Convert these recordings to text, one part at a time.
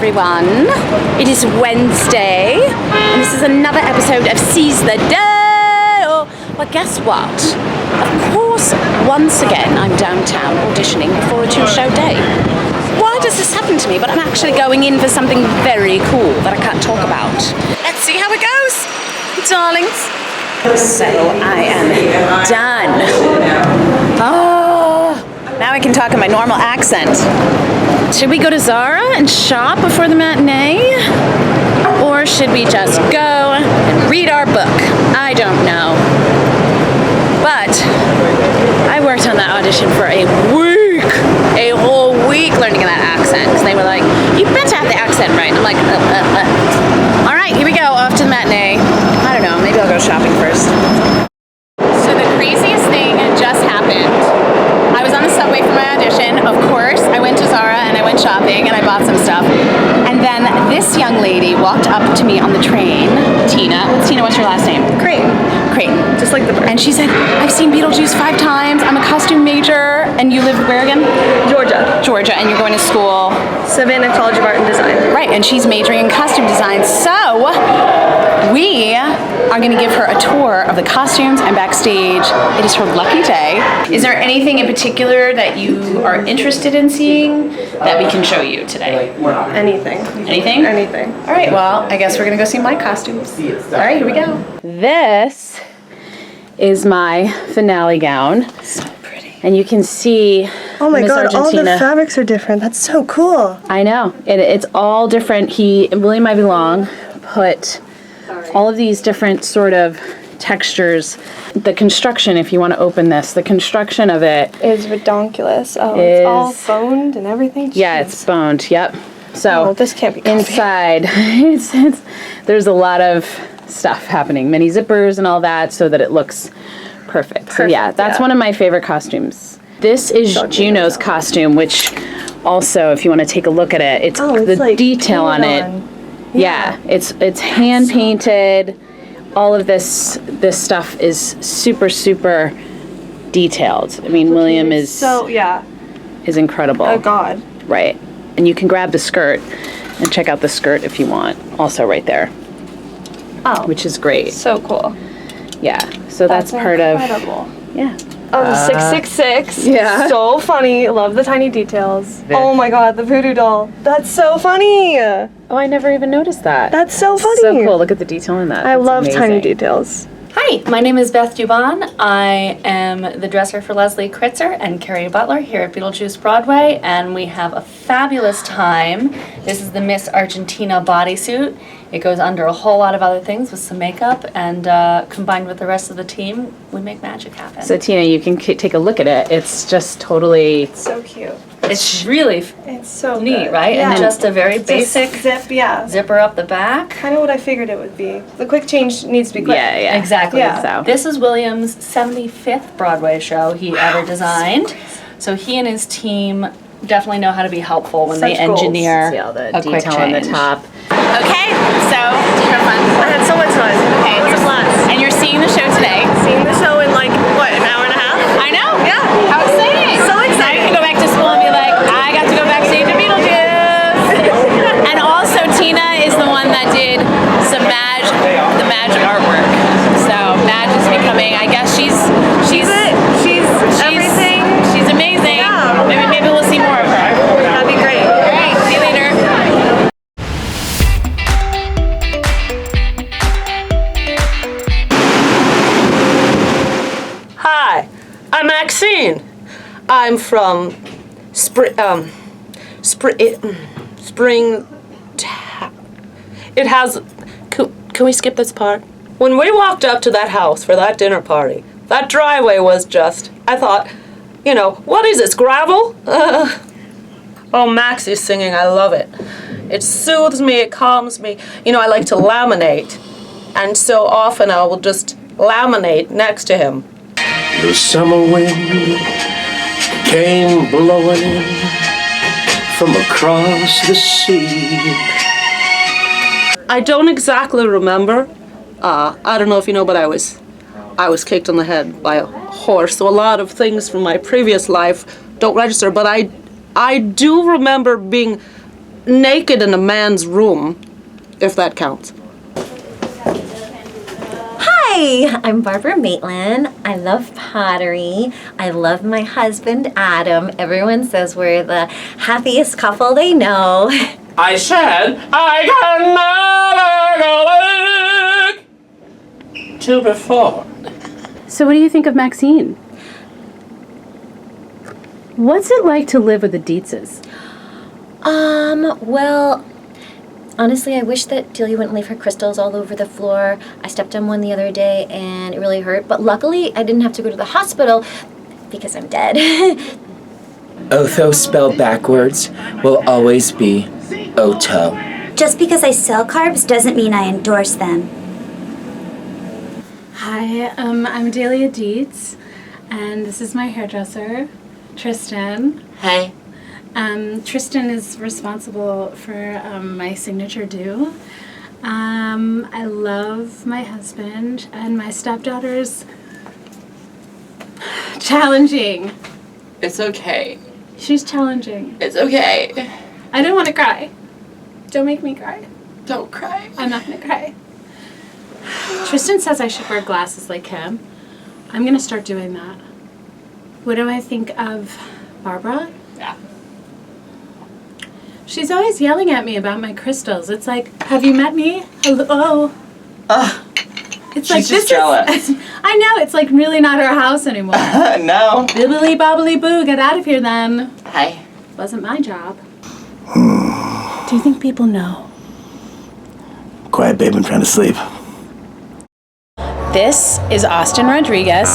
everyone. It is Wednesday, and this is another episode of Seize the Day. Well, guess what? Of course, once again, I'm downtown auditioning before a two-show day. Why does this happen to me? But I'm actually going in for something very cool that I can't talk about. Let's see how it goes, darlings. So I am done. Oh, now I can talk in my normal accent. Should we go to Zara and shop before the matinee? Or should we just go and read our book? I don't know. But I worked on that audition for a whole week learning that accent. Because they were like, you better have the accent right. And I'm like, All right, here we go, off to the matinee. I don't know, maybe I'll go shopping first. So the craziest thing just happened. I was on the subway for my audition. Of course, I went to Zara and I went shopping and I bought some stuff. And then this young lady walked up to me on the train. Tina, what's your last name? Creighton. Just like the bird. And she said, I've seen Beetlejuice 5 times. I'm a costume major. And you live where again? Georgia, and you're going to school? Savannah College of Art and Design. Right, and she's majoring in costume design. So we are going to give her a tour of the costumes and backstage. It is her lucky day. Is there anything in particular that you are interested in seeing that we can show you today? Anything. Anything? Anything. All right, well, I guess we're going to go see my costumes. All right, here we go. This is my finale gown. So pretty. And you can see oh my Miss god, Argentina. all the fabrics are different. That's so cool. I know. It's all different. William Ivey Long put all of these different sort of textures. The construction, if you want to open this, the construction of it is redonkulous. Oh, it's all boned and everything. Jeez. Yeah, it's boned. Yep. So this can't be inside. There's a lot of stuff happening, many zippers and all that, so that it looks perfect. So yeah, that's one of my favorite costumes. This is Juno's costume, which also, if you want to take a look at it, it's the like detail on it. Yeah, it's hand painted. All of this stuff is super detailed. I mean, William is incredible. Oh god. Right. And you can grab the skirt and check out the skirt if you want. Also right there. Oh. Which is great. So cool. Yeah. So that's part incredible. of. Yeah. Oh, the 666. Yeah. So funny. Love the tiny details. Oh my god, the voodoo doll. That's so funny. Oh, I never even noticed that. That's so funny. So cool. Look at the detail in that. I love tiny details. Hi, my name is Beth Dubon. I am the dresser for Leslie Kritzer and Carrie Butler here at Beetlejuice Broadway, and we have a fabulous time. This is the Miss Argentina bodysuit. It goes under a whole lot of other things with some makeup, and combined with the rest of the team, we make magic happen. So Tina, you can take a look at it. It's just totally... It's so cute. It's really it's so neat, good. right? Yeah. And just a very basic zipper up the back. Kind of what I figured it would be. The quick change needs to be quick. Yeah. Exactly. Yeah. So this is William's 75th Broadway show he ever designed. So he and his team definitely know how to be helpful when they engineer See all the a quick detail on the change. top. Okay, so did you have fun? I had so much fun. Okay, It was a blast. and you're seeing the show today. Seeing the show in like, what, an hour and a half? I know. Yeah. How exciting. So Now you exciting. can go back to school and be like, I got to go backstage at Beetlejuice. And also Tina is the one that did the magic artwork. So Madge is becoming, I guess she's everything. She's amazing. Yeah. Maybe we'll see more of her. That'd be great. All right, see you later. Hi, I'm Maxine. I'm from Spring. It has. Can we skip this part? When we walked up to that house for that dinner party, that driveway was just. I thought, what is this, gravel? Oh, Maxie's singing. I love it. It soothes me. It calms me. I like to laminate, and so often I will just laminate next to him. The summer wind came blowing in from across the sea. I don't exactly remember. I don't know if you know, but I was kicked on the head by a horse. So a lot of things from my previous life don't register. But I do remember being naked in a man's room, if that counts. Hi, I'm Barbara Maitland. I love pottery. I love my husband, Adam. Everyone says we're the happiest couple they know. I said I can never go back to before. So what do you think of Maxine? What's it like to live with the Dietzes? Well, honestly, I wish that Delia wouldn't leave her crystals all over the floor. I stepped on one the other day and it really hurt, but luckily I didn't have to go to the hospital because I'm dead. Otho spelled backwards will always be Oto. Just because I sell carbs doesn't mean I endorse them. Hi, I'm Delia Dietz, and this is my hairdresser, Tristan. Hey. Tristan is responsible for my signature do. I love my husband, and my stepdaughter's challenging. It's okay. She's challenging. It's okay. I don't want to cry. Don't make me cry. Don't cry. I'm not going to cry. Tristan says I should wear glasses like him. I'm going to start doing that. What do I think of Barbara? Yeah. She's always yelling at me about my crystals. It's like, have you met me? Hello? It's like, she's just jealous. I know, it's like really not her house anymore. No. Bibbly bobbly boo, get out of here then. Hi. Wasn't my job. Do you think people know? Quiet, babe, I'm trying to sleep. This is Austin Rodriguez.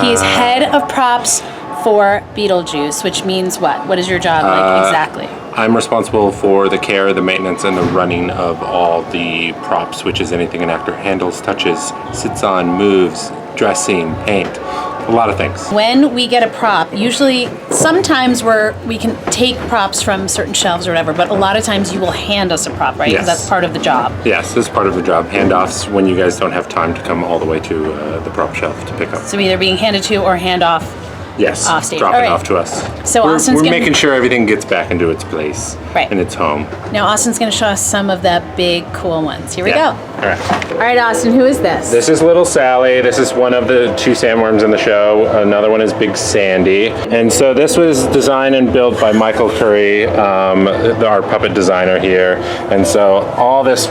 He is head of props for Beetlejuice, which means what? What is your job like exactly? I'm responsible for the care, the maintenance, and the running of all the props, which is anything an actor handles, touches, sits on, moves, dressing, paint, a lot of things. When we get a prop, usually sometimes we can take props from certain shelves or whatever, but a lot of times you will hand us a prop, right? Because that's part of the job. Yes, this is part of the job. Handoffs when you guys don't have time to come all the way to the prop shelf to pick up. So either being handed to or hand off. Yes, Off stage. drop All it right. off to us. So Austin's we're gonna- making sure everything gets back into its place Right. and its home. Now Austin's going to show us some of the big cool ones. Here we Yeah. go. All right. All right, Austin, who is this? This is Little Sally. This is one of the two sandworms in the show. Another one is Big Sandy. And so this was designed and built by Michael Curry, our puppet designer here. And so all this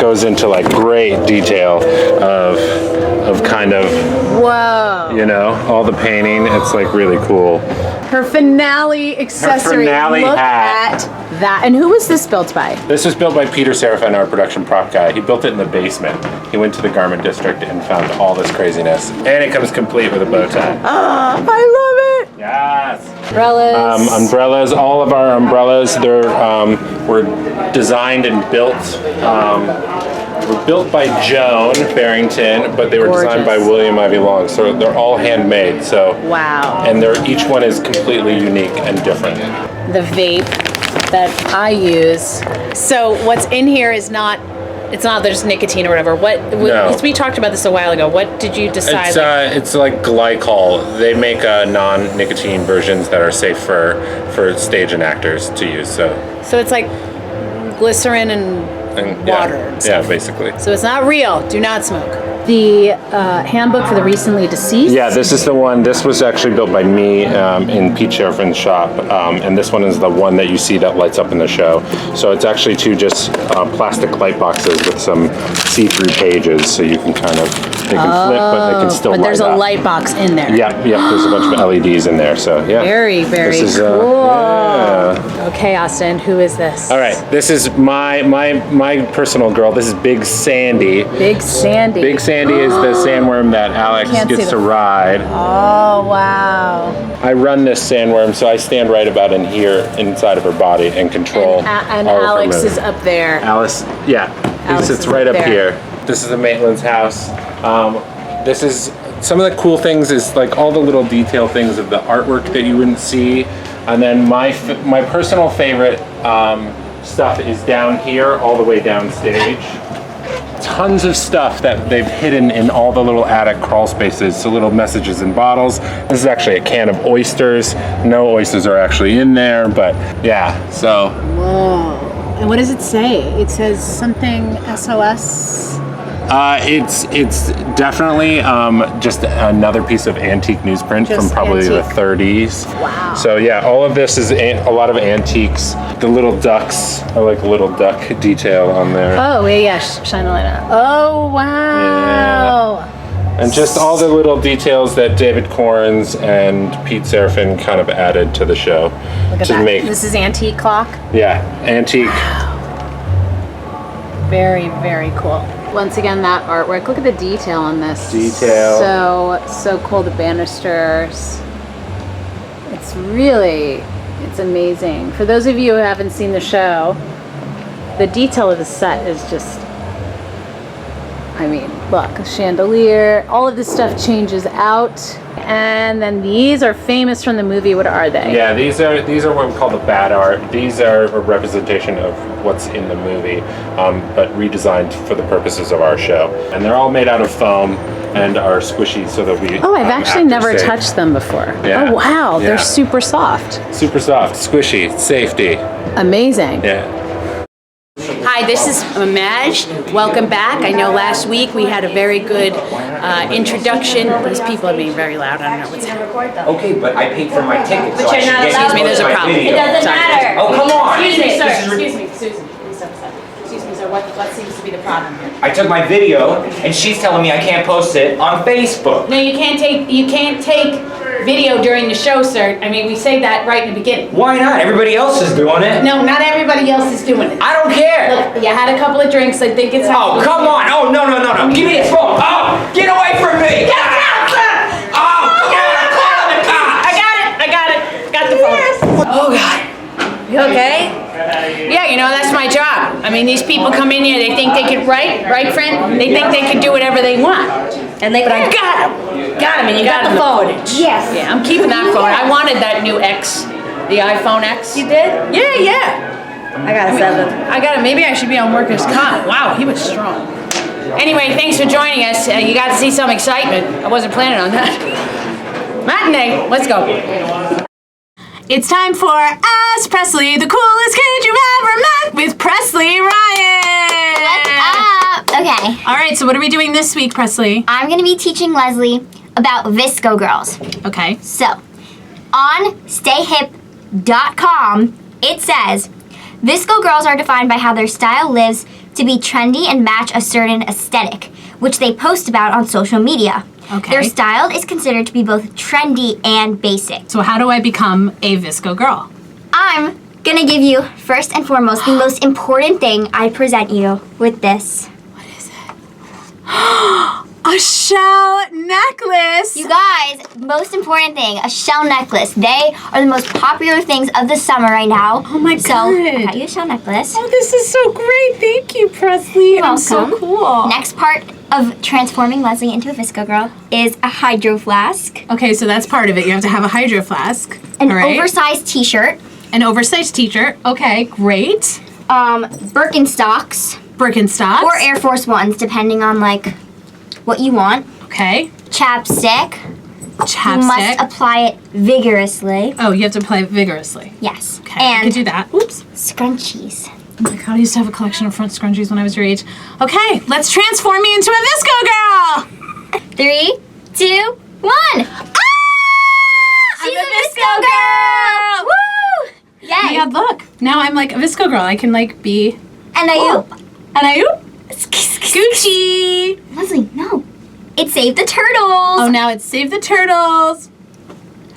goes into like great detail of kind of, Whoa. you know, all the painting. It's like really cool. Her finale accessory. finale Look hat. at that. And who was this built by? This was built by Peter Serafin, our production prop guy. He built it in the basement. He went to the garment district and found all this craziness. And it comes complete with a bow tie. I love it. Yes. Umbrellas. Umbrellas, all of our umbrellas, were designed and built. Were built by Joan Barrington, but they were designed by Gorgeous. William Ivey Long. So they're all handmade. So Wow. and each one is completely unique and different. The vape that I use. So what's in here is not. It's not there's nicotine or whatever. Because we talked about this a while ago. What did you decide? It's like glycol. They make non-nicotine versions that are safe for stage and actors to use. So it's like glycerin and water. And yeah, stuff. basically. So it's not real. Do not smoke. The handbook for the recently deceased. Yeah, this is the one. This was actually built by me in Pete Sheriff's shop, and this one is the one that you see that lights up in the show. So it's actually two just plastic light boxes with some see-through pages, so you can kind of they can flip, but they can still. But there's light a up. light box in there. Yep. There's a bunch of LEDs in there, so yeah. Very, very This is, cool. yeah. Okay, Austin, who is this? All right, this is my personal girl. This is Big Sandy. Big Sandy. Big Sandy is the sandworm that Alex Can't see gets the- to ride. Oh, wow. I run this sandworm, so I stand right about in here inside of her body and control And all of her Alex movement. is up there. Alice, yeah, Alex he sits is right up up there. here. This is the Maitland's house. This is some of the cool things is like all the little detail things of the artwork that you wouldn't see, and then my personal favorite stuff is down here, all the way downstage. Tons of stuff that they've hidden in all the little attic crawl spaces, so little messages in bottles. This is actually a can of oysters. No oysters are actually in there, but yeah, so. Whoa. And what does it say? It says something SOS. It's definitely just another piece of antique newsprint from probably the 30s. Wow. So yeah, all of this is a lot of antiques. The little ducks, I like the little duck detail on there. Oh, yeah, shine a light on. Oh, wow. Yeah. And just all the little details that David Corns and Pete Serafin kind of added to the show. Look at to that. make. This is antique clock. Yeah, antique. Very, very cool. Once again, that artwork. Look at the detail on this. Detail. So cool. The banisters. It's amazing. For those of you who haven't seen the show, the detail of the set is just, I mean, look, a chandelier, all of this stuff changes out. And then these are famous from the movie. What are they? Yeah, these are what we call the bad art. These are a representation of what's in the movie, but redesigned for the purposes of our show. And they're all made out of foam and are squishy, so they'll be. Oh, I've actually never touched them before. Yeah. Oh, wow, Yeah. they're super soft. Super soft, squishy, safety. Amazing. Yeah. Hi, this is Maj. Welcome back. I know last week we had a very good introduction. These people are being very loud. I don't know what's happening. Okay, but I paid for my ticket, so But I you're should not get allowed. Excuse me, there's a my problem. video. It doesn't matter. Oh, come on. Excuse me, sir. This is Excuse me, Susan. Please step aside. Excuse me, sir. What seems to be the problem here? I took my video, and she's telling me I can't post it on Facebook. No, you can't take video during the show, sir. I mean, we say that right in the beginning. Why not? Everybody else is doing it. No, not everybody else is doing it. I don't care. Look, you had a couple of drinks. I think it's. Oh, come on. Oh, no. Give me this phone. Oh, get away from me. Get out, sir! Oh, call the cops. I got it. Got the phone. Oh, God. You okay? Yeah, you know, that's my job. I mean, these people come in here, they think they could right, friend? They think they can do whatever they want. But I got him, and you got the footage. Yes. Yeah, I'm keeping that phone. I wanted that new X, the iPhone X. You did? Yeah. I got a 7. I got it. Maybe I should be on workers' comp. Wow, he was strong. Anyway, thanks for joining us. You got to see some excitement. I wasn't planning on that. Matinee, let's go. It's time for Ask Presley, the coolest kid you've ever met with Presley Ryan. What's up? Okay. All right, so what are we doing this week, Presley? I'm going to be teaching Leslie about Visco girls. Okay. So, on stayhip.com, it says, Visco girls are defined by how their style lives to be trendy and match a certain aesthetic, which they post about on social media. Okay. Their style is considered to be both trendy and basic. So how do I become a Visco girl? I'm gonna give you, first and foremost, the most important thing. I present you with this. What is it? A shell necklace! You guys, most important thing, a shell necklace. They are the most popular things of the summer right now. Oh my So, God. I got you a shell necklace. Oh, this is so great. Thank you, Presley. You're I'm so welcome. cool. Next part of transforming Leslie into a Visco girl is a hydro flask. Okay, so that's part of it. You have to have a hydro flask. An All right. oversized t-shirt. An oversized t-shirt. Okay, great. Birkenstocks. Birkenstocks. Or Air Force Ones, depending on, like, what you want. Okay. Chapstick. Chapstick. You must apply it vigorously. Oh, you have to apply it vigorously. Yes. Okay, I can do that. Oops. Scrunchies. Oh my God, I used to have a collection of front scrunchies when I was your age. Okay, let's transform me into a Visco girl! 3, 2, 1. Ah! She's a Visco girl! Woo! Yay! Yeah, look. Now I'm like a Visco girl. I can like be... And I Gucci! Leslie, no. It saved the turtles. Oh, now it's Save the Turtles.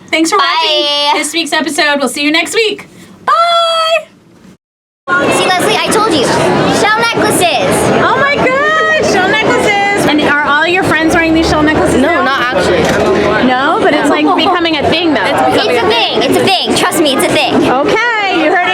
Thanks for watching this week's episode. We'll see you next week. Bye! See, Leslie, I told you. Shell necklaces. Oh my God, shell necklaces. And are all your friends wearing these shell necklaces? No, not actually. I'm the only one. No, but it's like becoming a thing though. It's a thing. It's a thing. Trust me, it's a thing. Okay, you heard it